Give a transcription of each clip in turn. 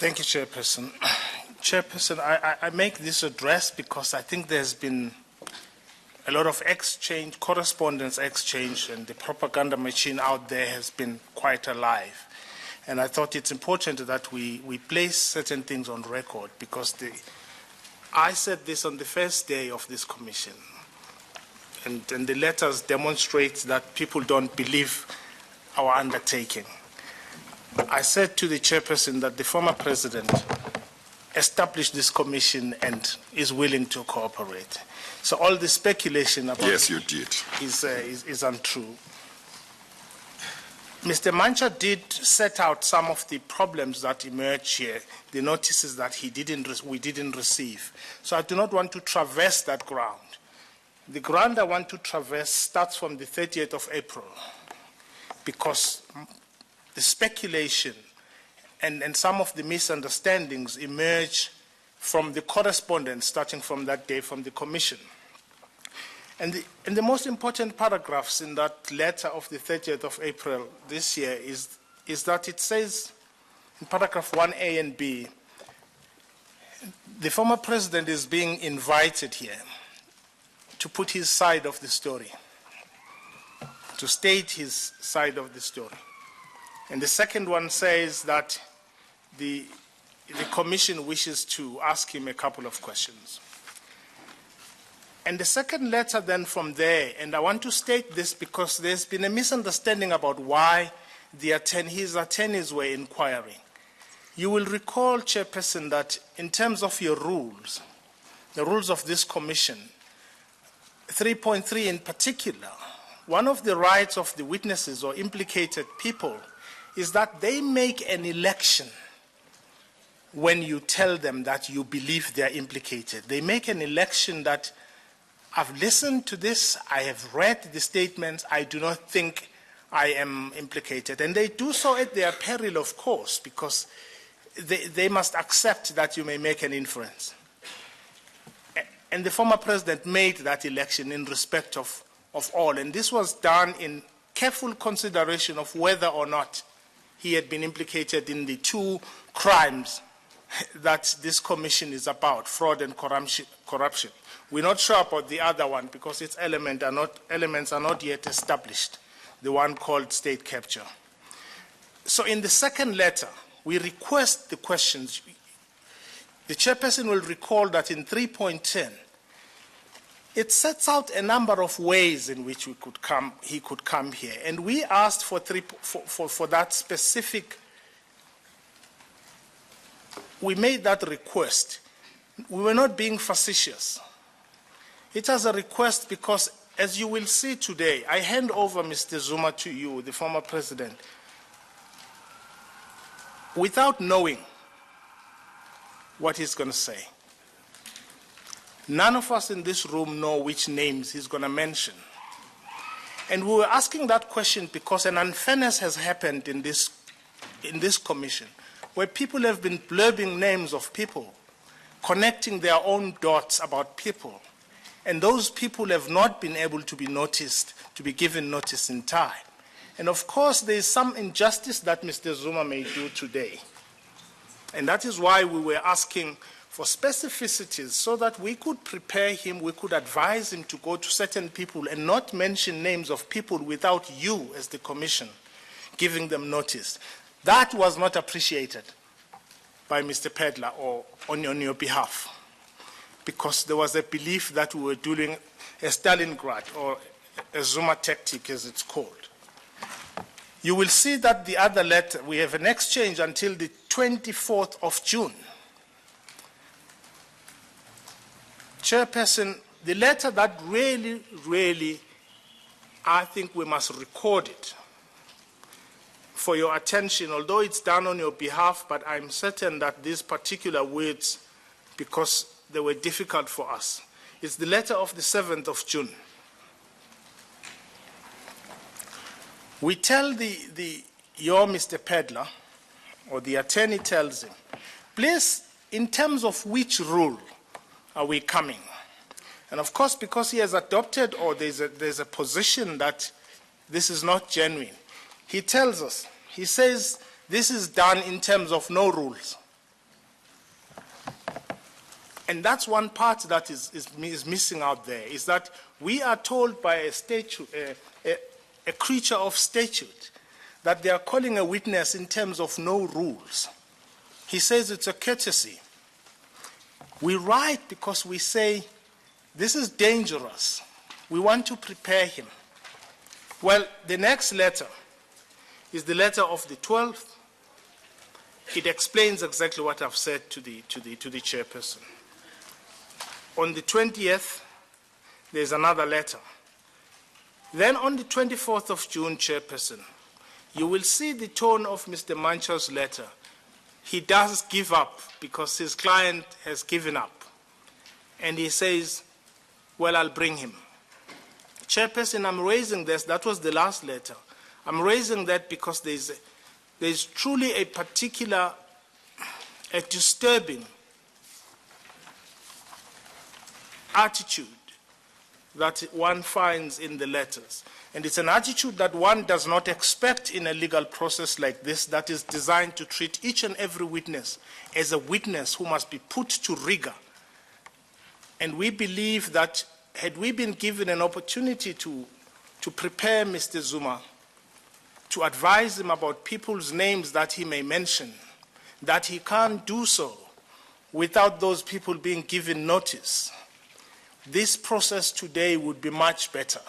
Thank you, Chairperson. Chairperson, I make this address because I think there's been a lot of exchange, correspondence exchange, and the propaganda machine out there has been quite alive. And I thought it's important that we place certain things on record because I said this on the first day of this commission. And the letters demonstrate that people don't believe our undertaking. I said to the chairperson that the former president established this commission and is willing to cooperate. So all the speculation about yes, you did. is untrue. Mr. Mancha did set out some of the problems that emerged here, the notices that we didn't receive. So I do not want to traverse that ground. The ground I want to traverse starts from the 30th of April because the speculation and some of the misunderstandings emerge from the correspondence starting from that day from the Commission. And the most important paragraphs in that letter of the 30th of April this year is that it says in paragraph 1A and B, the former president is being invited here to put his side of the story, to state his side of the story. And the second one says that the Commission wishes to ask him a couple of questions. And the second letter then from there, and I want to state this because there's been a misunderstanding about why his attorneys were inquiring. You will recall, Chairperson, that in terms of your rules, the rules of this Commission, 3.3 in particular, one of the rights of the witnesses or implicated people is that they make an election when you tell them that you believe they are implicated. They make an election that I've listened to this, I have read the statements, I do not think I am implicated. And they do so at their peril, of course, because they must accept that you may make an inference. And the former president made that election in respect of all. And this was done in careful consideration of whether or not he had been implicated in the two crimes that this commission is about, fraud and corruption. We're not sure about the other one because its elements are not yet established, the one called state capture. So in the second letter, we request the questions. The chairperson will recall that in 3.10, it sets out a number of ways in which he could come here. And we asked for that specific, we made that request. We were not being facetious. It was a request because, as you will see today, I hand over Mr. Zuma to you, the former president, without knowing what he's going to say. None of us in this room know which names he's going to mention. And we were asking that question because an unfairness has happened in this commission, where people have been blurbing names of people, connecting their own dots about people. And those people have not been able to be noticed, to be given notice in time. And of course, there is some injustice that Mr. Zuma may do today. And that is why we were asking for specificities so that we could prepare him, we could advise him to go to certain people and not mention names of people without you as the commission giving them notice. That was not appreciated by Mr. Pedler or on your behalf, because there was a belief that we were doing a Stalingrad or a Zuma tactic, as it's called. You will see that the other letter, we have an exchange until the 24th of June. Chairperson, the letter that really, I think we must record it for your attention, although it's done on your behalf, but I'm certain that these particular words, because they were difficult for us. It's the letter of the 7th of June. We tell your Mr. Pedler, or the attorney tells him, please, in terms of which rule are we coming? And of course, because he has adopted, or there's a position that this is not genuine, he tells us, he says, this is done in terms of no rules. And that's one part that is missing out there, is that we are told by a creature of statute that they are calling a witness in terms of no rules. He says it's a courtesy. We write because we say, this is dangerous. We want to prepare him. Well, the next letter is the letter of the 12th. It explains exactly what I've said to the chairperson. On the 20th, there's another letter. Then on the 24th of June, chairperson, you will see the tone of Mr. Mancho's letter. He does give up because his client has given up. And he says, well, I'll bring him. Chairperson, I'm raising this. That was the last letter. I'm raising that because there's truly a particular, a disturbing attitude that one finds in the letters. And it's an attitude that one does not expect in a legal process like this, that is designed to treat each and every witness as a witness who must be put to rigor. And we believe that had we been given an opportunity to prepare Mr. Zuma, to advise him about people's names that he may mention, that he can't do so without those people being given notice, this process today would be much better.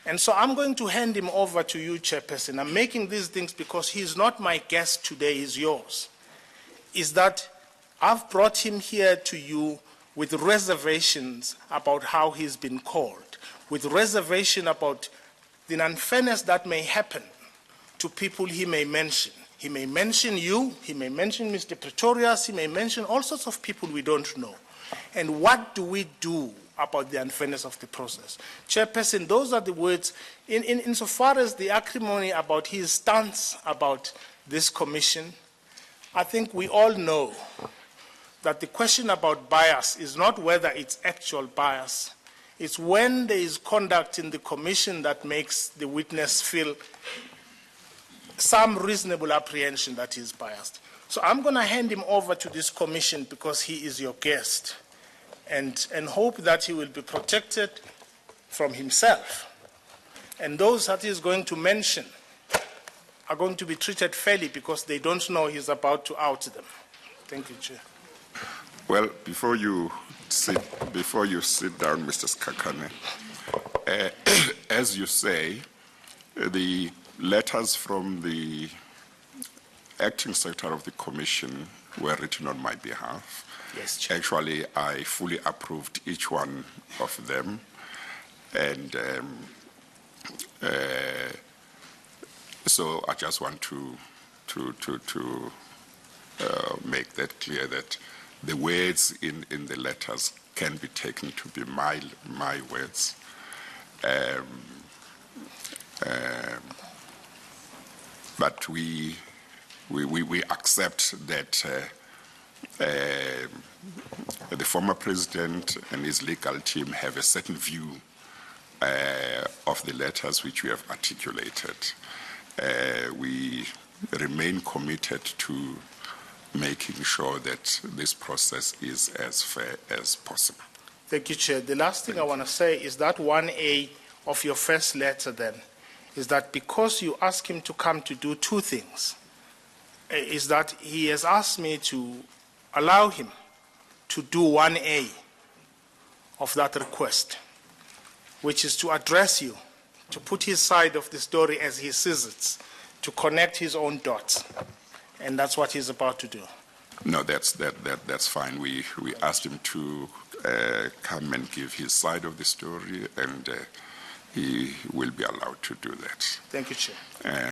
And so I'm going to hand him over to you, Chairperson. I'm making these things because he's not my guest today, he's yours. Is that I've brought him here to you with reservations about how he's been called, with reservation about the unfairness that may happen to people he may mention. He may mention you, he may mention Mr. Pretorius, he may mention all sorts of people we don't know. And what do we do about the unfairness of the process? Chairperson, those are the words. Insofar as the acrimony about his stance about this commission, I think we all know that the question about bias is not whether it's actual bias. It's when there is conduct in the commission that makes the witness feel some reasonable apprehension that he is biased. So I'm going to hand him over to this commission because he is your guest, and hope that he will be protected from himself. And those that he's going to mention are going to be treated fairly because they don't know he's about to out them. Thank you, Chair. Well, before you sit down, Mr. Skakane, as you say, the letters from the acting secretary of the commission were written on my behalf. Yes, Chair. Actually, I fully approved each one of them, and so I just want to make that clear that the words in the letters can be taken to be my words. But we accept that the former president and his legal team have a certain view of the letters which we have articulated. We remain committed to making sure that this process is as fair as possible. Thank you, Chair. The last thing I want to say is that 1A of your first letter then is that because you ask him to come to do two things, is that he has asked me to allow him to do 1A of that request, which is to address you, to put his side of the story as he sees it, to connect his own dots. And that's what he's about to do. No, that's fine. We asked him to come and give his side of the story, and he will be allowed to do that. Thank you, Chair.